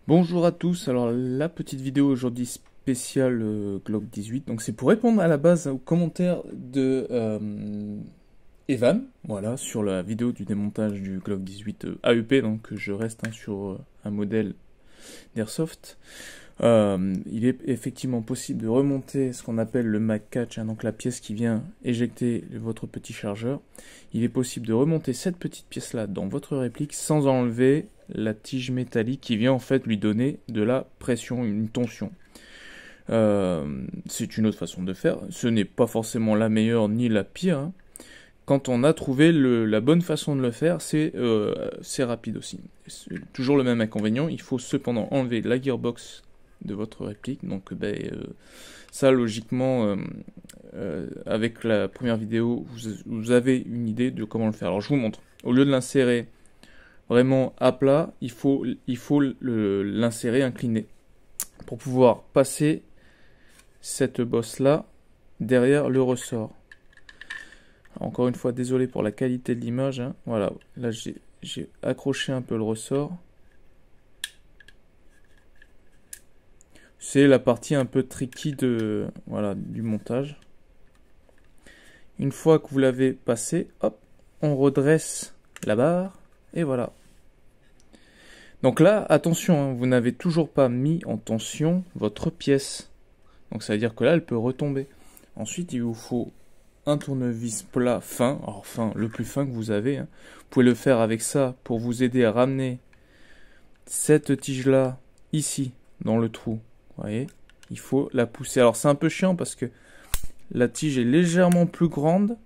Bonjour à tous, alors la petite vidéo aujourd'hui spéciale Glock 18, donc c'est pour répondre à la base aux commentaires de Evan, voilà, sur la vidéo du démontage du Glock 18 AEP, donc je reste sur un modèle d'Airsoft. Il est effectivement possible de remonter ce qu'on appelle le mag catch, donc la pièce qui vient éjecter votre petit chargeur. Il est possible de remonter cette petite pièce là dans votre réplique sans enlever la tige métallique qui vient en fait lui donner de la pression, une tension. C'est une autre façon de faire, ce n'est pas forcément la meilleure ni la pire, hein. Quand on a trouvé la bonne façon de le faire, c'est rapide aussi. C'est toujours le même inconvénient, il faut cependant enlever la gearbox de votre réplique. Donc ça logiquement avec la première vidéo vous avez une idée de comment le faire. Alors je vous montre. Au lieu de l'insérer vraiment à plat, il faut l'insérer incliné pour pouvoir passer cette bosse là derrière le ressort. Alors, encore une fois, désolé pour la qualité de l'image, hein. Voilà, là j'ai accroché un peu le ressort. C'est la partie un peu tricky du montage. Une fois que vous l'avez passé, hop, on redresse la barre et voilà. Donc là, attention, hein, vous n'avez toujours pas mis en tension votre pièce. Donc ça veut dire que là, elle peut retomber. Ensuite, il vous faut un tournevis plat fin, alors fin, le plus fin que vous avez, hein. Vous pouvez le faire avec ça pour vous aider à ramener cette tige-là ici, dans le trou. Vous voyez, il faut la pousser. Alors c'est un peu chiant parce que la tige est légèrement plus grande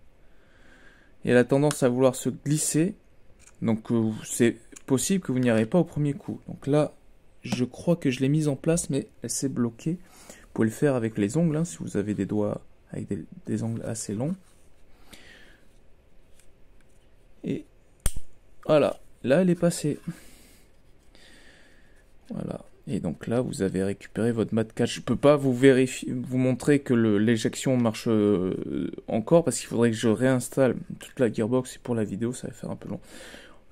et elle a tendance à vouloir se glisser. Donc c'est possible que vous n'y arrivez pas au premier coup. Donc là, je crois que je l'ai mise en place, mais elle s'est bloquée. Vous pouvez le faire avec les ongles, hein, si vous avez des doigts avec des ongles assez longs. Et voilà, là elle est passée. Voilà. Et donc là, vous avez récupéré votre mat catch. Je peux pas vous montrer que l'éjection marche encore parce qu'il faudrait que je réinstalle toute la gearbox et pour la vidéo, ça va faire un peu long.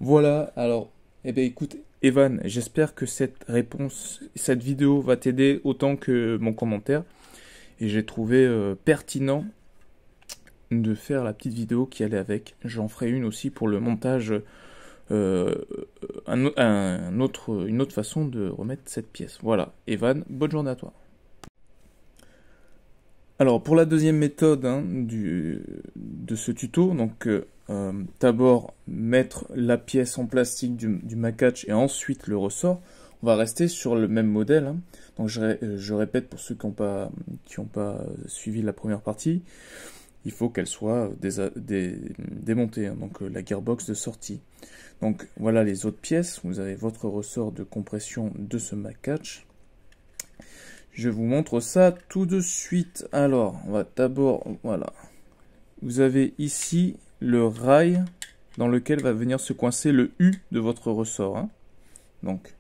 Voilà. Alors, eh ben écoute, Evan, j'espère que cette vidéo va t'aider autant que mon commentaire. Et j'ai trouvé pertinent de faire la petite vidéo qui allait avec. J'en ferai une aussi pour le montage. Une autre façon de remettre cette pièce. Voilà, Evan, bonne journée à toi. Alors pour la deuxième méthode, hein, de ce tuto, donc d'abord mettre la pièce en plastique du mag catch et ensuite le ressort. On va rester sur le même modèle, hein. Donc je répète pour ceux qui n'ont pas suivi la première partie. Il faut qu'elle soit démontée, hein, donc la gearbox de sortie. Donc voilà les autres pièces, vous avez votre ressort de compression de ce mag catch. Je vous montre ça tout de suite. Alors, on va d'abord, voilà. Vous avez ici le rail dans lequel va venir se coincer le U de votre ressort, hein. Donc,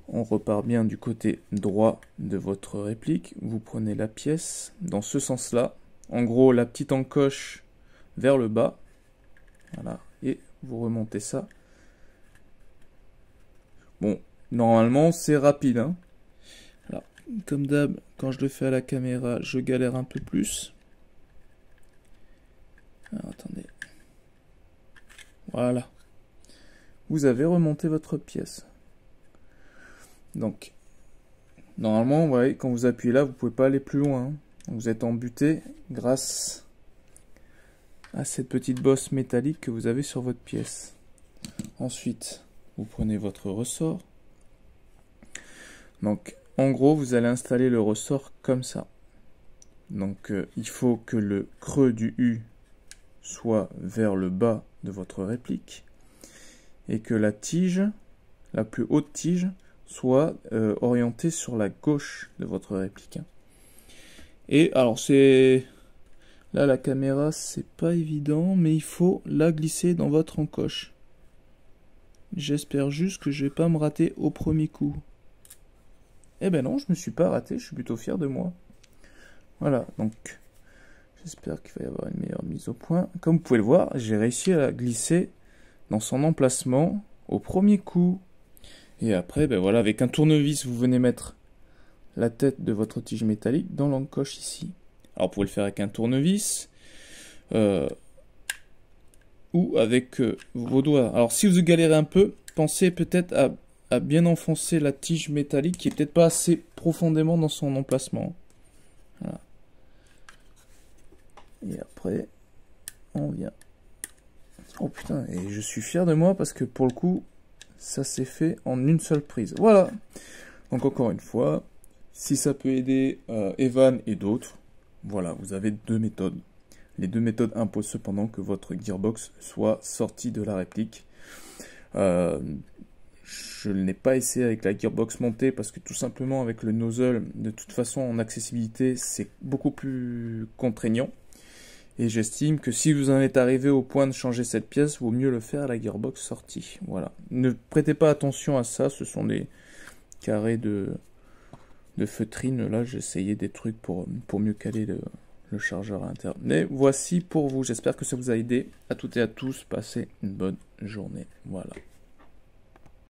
on repart bien du côté droit de votre réplique. Vous prenez la pièce dans ce sens-là. En gros, la petite encoche vers le bas. Voilà. Et vous remontez ça. Bon, normalement, c'est rapide, hein. Alors, comme d'hab, quand je le fais à la caméra, je galère un peu plus. Alors, attendez. Voilà. Vous avez remonté votre pièce. Donc, normalement, vous voyez, quand vous appuyez là, vous ne pouvez pas aller plus loin, hein. Vous êtes embuté grâce à cette petite bosse métallique que vous avez sur votre pièce. Ensuite, vous prenez votre ressort. Donc, en gros, vous allez installer le ressort comme ça. Donc, il faut que le creux du U soit vers le bas de votre réplique et que la tige, la plus haute tige, soit orientée sur la gauche de votre réplique. Et alors c'est là la caméra, c'est pas évident, mais il faut la glisser dans votre encoche. J'espère juste que je vais pas me rater au premier coup. Eh ben non, je me suis pas raté, je suis plutôt fier de moi. Voilà, donc j'espère qu'il va y avoir une meilleure mise au point. Comme vous pouvez le voir, j'ai réussi à la glisser dans son emplacement au premier coup. Et après, ben voilà, avec un tournevis, vous venez mettre la tête de votre tige métallique dans l'encoche ici. Alors, vous pouvez le faire avec un tournevis ou avec vos doigts. Alors, si vous galérez un peu, pensez peut-être à bien enfoncer la tige métallique qui est peut-être pas assez profondément dans son emplacement. Voilà. Et après, on vient. Oh putain, et je suis fier de moi parce que pour le coup, ça s'est fait en une seule prise. Voilà. Donc encore une fois, si ça peut aider Evan et d'autres, voilà, vous avez deux méthodes. Les deux méthodes imposent cependant que votre gearbox soit sortie de la réplique. Je ne l'ai pas essayé avec la gearbox montée parce que tout simplement avec le nozzle, de toute façon en accessibilité, c'est beaucoup plus contraignant. Et j'estime que si vous en êtes arrivé au point de changer cette pièce, vaut mieux le faire à la gearbox sortie. Voilà. Ne prêtez pas attention à ça, ce sont des carrés de feutrine. Là, j'ai essayé des trucs pour mieux caler le chargeur à l'intérieur. Mais voici pour vous, j'espère que ça vous a aidé. À toutes et à tous, passez une bonne journée. Voilà.